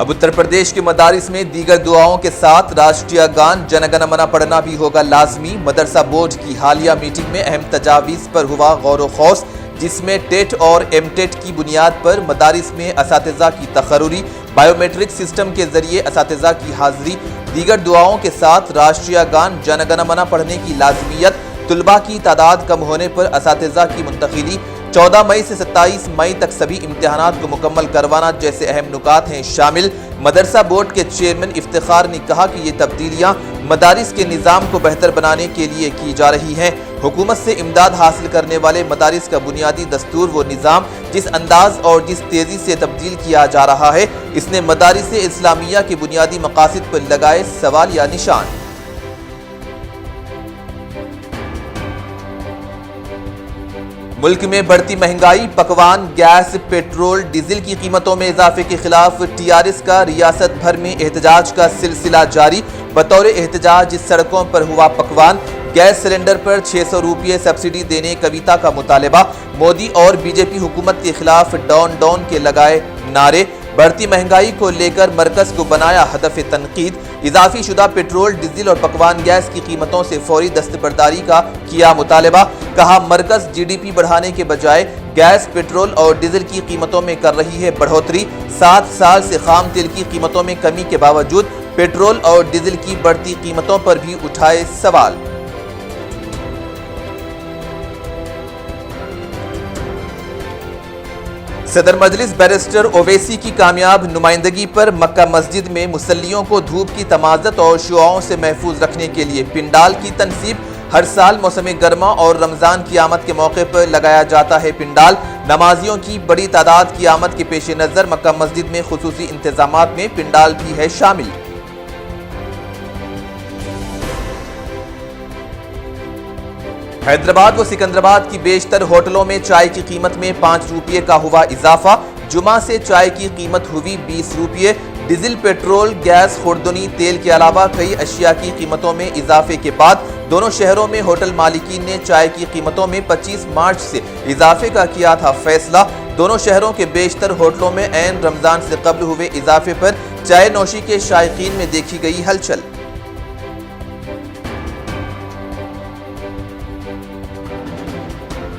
اب اتر پردیش کے مدارس میں دیگر دعاؤں کے ساتھ راشٹریہ گان جن گن من پڑھنا بھی ہوگا لازمی۔ مدرسہ بورڈ کی حالیہ میٹنگ میں اہم تجاویز پر ہوا غور و خوض، جس میں ٹیٹ اور ایم ٹیٹ کی بنیاد پر مدارس میں اساتذہ کی تقرری، بائیو میٹرک سسٹم کے ذریعے اساتذہ کی حاضری، دیگر دعاؤں کے ساتھ راشٹریہ گان جن گن من پڑھنے کی لازمیت، طلباء کی تعداد کم ہونے پر اساتذہ کی منتقلی، 14 مئی سے 27 مئی تک سبھی امتحانات کو مکمل کروانا جیسے اہم نکات ہیں شامل۔ مدرسہ بورڈ کے چیئرمین افتخار نے کہا کہ یہ تبدیلیاں مدارس کے نظام کو بہتر بنانے کے لیے کی جا رہی ہیں۔ حکومت سے امداد حاصل کرنے والے مدارس کا بنیادی دستور و نظام جس انداز اور جس تیزی سے تبدیل کیا جا رہا ہے، اس نے مدارس اسلامیہ کے بنیادی مقاصد پر لگائے سوال یا نشان۔ ملک میں بڑھتی مہنگائی، پکوان، گیس، پیٹرول، ڈیزل کی قیمتوں میں اضافے کے خلاف ٹی آر ایس کا ریاست بھر میں احتجاج کا سلسلہ جاری۔ بطور احتجاج سڑکوں پر ہوا پکوان، گیس سلنڈر پر 600 روپے سبسڈی دینے کویتا کا مطالبہ، مودی اور بی جے پی حکومت کے خلاف ڈاؤن ڈاؤن کے لگائے نعرے، بڑھتی مہنگائی کو لے کر مرکز کو بنایا ہدف تنقید، اضافی شدہ پیٹرول، ڈیزل اور پکوان گیس کی قیمتوں سے فوری دستبرداری کا کیا مطالبہ، کہا مرکز جی ڈی پی بڑھانے کے بجائے گیس، پیٹرول اور ڈیزل کی قیمتوں میں کر رہی ہے بڑھوتری۔ 7 سال سے خام تیل کی قیمتوں میں کمی کے باوجود پیٹرول اور ڈیزل کی بڑھتی قیمتوں پر بھی اٹھائے سوال۔ صدر مجلس بیرسٹر اویسی کی کامیاب نمائندگی پر مکہ مسجد میں مصلیوں کو دھوپ کی تمازت اور شعاعوں سے محفوظ رکھنے کے لیے پنڈال کی تنصیب۔ ہر سال موسم گرما اور رمضان کی آمد کے موقع پر لگایا جاتا ہے پنڈال۔ نمازیوں کی بڑی تعداد کی آمد کے پیش نظر مکہ مسجد میں خصوصی انتظامات میں پنڈال بھی ہے شامل۔ حیدرآباد و سکندرآباد کی بیشتر ہوٹلوں میں چائے کی قیمت میں 5 روپے کا ہوا اضافہ۔ جمعہ سے چائے کی قیمت ہوئی 20 روپے۔ ڈیزل، پیٹرول، گیس، خوردنی تیل کے علاوہ کئی اشیاء کی قیمتوں میں اضافے کے بعد دونوں شہروں میں ہوٹل مالکین نے چائے کی قیمتوں میں 25 مارچ سے اضافے کا کیا تھا فیصلہ۔ دونوں شہروں کے بیشتر ہوٹلوں میں عین رمضان سے قبل ہوئے اضافے پر چائے نوشی کے شائقین میں دیکھی گئی ہلچل۔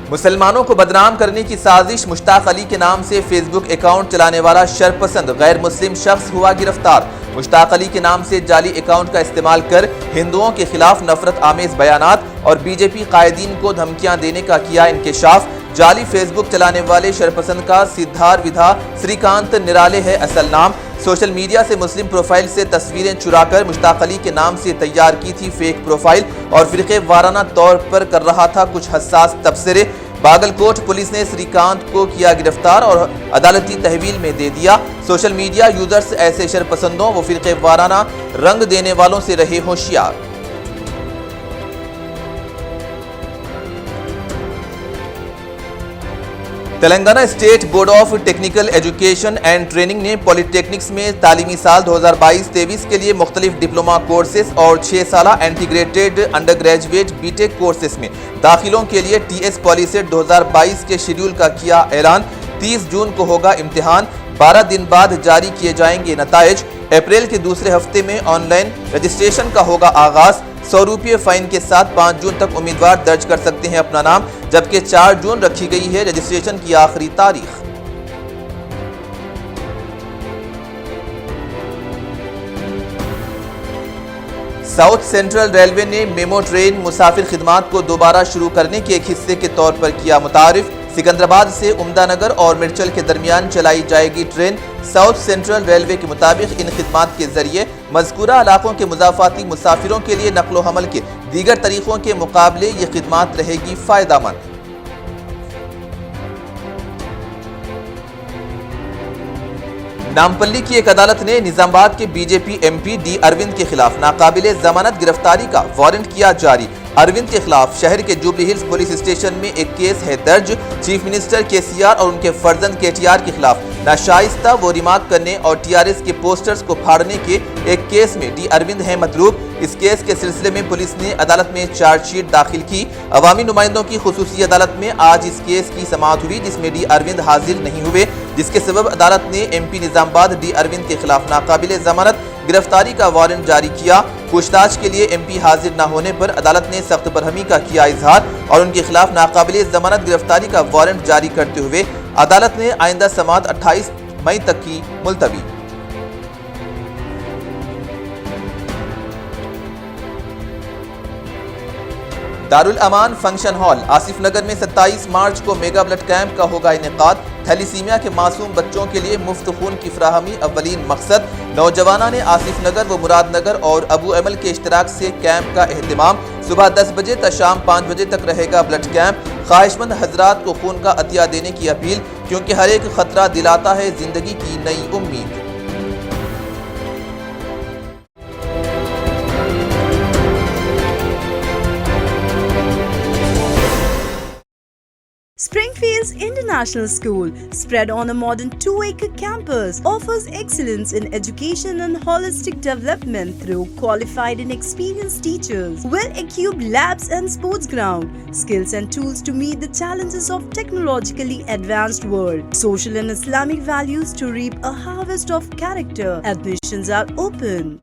مسلمانوں کو بدنام کرنے کی سازش، مشتاق علی کے نام سے فیس بک اکاؤنٹ چلانے والا شرپسند غیر مسلم شخص ہوا گرفتار۔ مشتاق علی کے نام سے جعلی اکاؤنٹ کا استعمال کر ہندوؤں کے خلاف نفرت آمیز بیانات اور بی جے پی قائدین کو دھمکیاں دینے کا کیا انکشاف۔ جعلی فیس بک چلانے والے شرپسند کا سدھار ودھا سری کانت نرالے ہے اصل نام۔ سوشل میڈیا سے مسلم پروفائل سے تصویریں چرا کر مشتاق علی کے نام سے تیار کی تھی فیک پروفائل اور فرقے وارانہ طور پر کر رہا تھا کچھ حساس تبصرے۔ باگلکوٹ پولیس نے سری کانت کو کیا گرفتار اور عدالتی تحویل میں دے دیا۔ سوشل میڈیا یوزرز ایسے شرپسندوں و فرقے وارانہ رنگ دینے والوں سے رہے ہوشیار۔ Telangana state board of technical education and training نے پولی ٹیکنکس میں تعلیمی سال 2022-23 کے لیے مختلف ڈپلوما کورسز اور 6 سالہ integrated undergraduate B Tech courses میں داخلوں کے لیے ٹی ایس پالیسیٹ 2022 کے شیڈیول کا کیا اعلان۔ 30 جون کو ہوگا امتحان، 12 دن بعد جاری کیے جائیں گے نتائج۔ اپریل کے دوسرے ہفتے میں آن لائن رجسٹریشن کا ہوگا آغاز۔ 100 روپے فائن کے ساتھ 5 جون تک امیدوار درج کر سکتے ہیں اپنا نام، جبکہ 4 جون رکھی گئی ہے رجسٹریشن کی آخری تاریخ۔ ساؤتھ سینٹرل ریلوے نے میمو ٹرین مسافر خدمات کو دوبارہ شروع کرنے کے ایک حصے کے طور پر کیا متعارف۔ سکندرآباد سے عمدہ نگر اور مرچل کے درمیان چلائی جائے گی ٹرین۔ ساؤتھ سینٹرل ریلوے کے مطابق ان خدمات کے ذریعے مذکورہ علاقوں کے مضافاتی مسافروں کے لیے نقل و حمل کے دیگر طریقوں کے مقابلے یہ خدمات رہے گی فائدہ مند۔ نامپلی کی ایک عدالت نے نظام آباد کے B J P M P D Arvind کے خلاف ناقابل ضمانت گرفتاری کا وارنٹ کیا جاری۔ اروند کے خلاف شہر کے جوبلی ہلز پولیس اسٹیشن میں ایک کیس ہے درج۔ چیف منسٹر کے سی آر اور ان کے فرزند کے ٹی آر کے خلاف ناشائستہ و ریمارک کرنے اور ٹی آر ایس کے پوسٹرز کو پھاڑنے کے ایک کیس میں ڈی اروند ہے مطلوب۔ اس کیس کے سلسلے میں پولیس نے عدالت میں چارج شیٹ داخل کی۔ عوامی نمائندوں کی خصوصی عدالت میں آج اس کیس کی سماعت ہوئی، جس میں ڈی اروند حاضر نہیں ہوئے، جس کے سبب عدالت نے ایم پی نظام آباد ڈی اروند کے خلاف ناقابل ضمانت گرفتاری کا وارنٹ جاری کیا۔ پوچھ تاچھ کے لیے ایم پی حاضر نہ ہونے پر عدالت نے سخت برہمی کا کیا اظہار اور ان کے خلاف ناقابل ضمانت گرفتاری کا وارنٹ جاری کرتے ہوئے عدالت نے آئندہ سماعت 28 مئی تک کی ملتوی۔ دارالامان فنکشن ہال آصف نگر میں 27 مارچ کو میگا بلڈ کیمپ کا ہوگا انعقاد۔ تھیلیسیمیا کے معصوم بچوں کے لیے مفت خون کی فراہمی اولین مقصد۔ نوجوانان آصف نگر و مراد نگر اور ابو ایمل کے اشتراک سے کیمپ کا اہتمام۔ صبح 10 بجے تا شام 5 بجے تک رہے گا بلڈ کیمپ۔ خواہش مند حضرات کو خون کا عطیہ دینے کی اپیل، کیونکہ ہر ایک خطرہ دلاتا ہے زندگی کی نئی امید۔ Springfield's International School, spread on a modern 2-acre campus, offers excellence in education and holistic development through qualified and experienced teachers, well-equipped labs and sports ground, skills and tools to meet the challenges of technologically advanced world, social and Islamic values to reap a harvest of character. Admissions are open.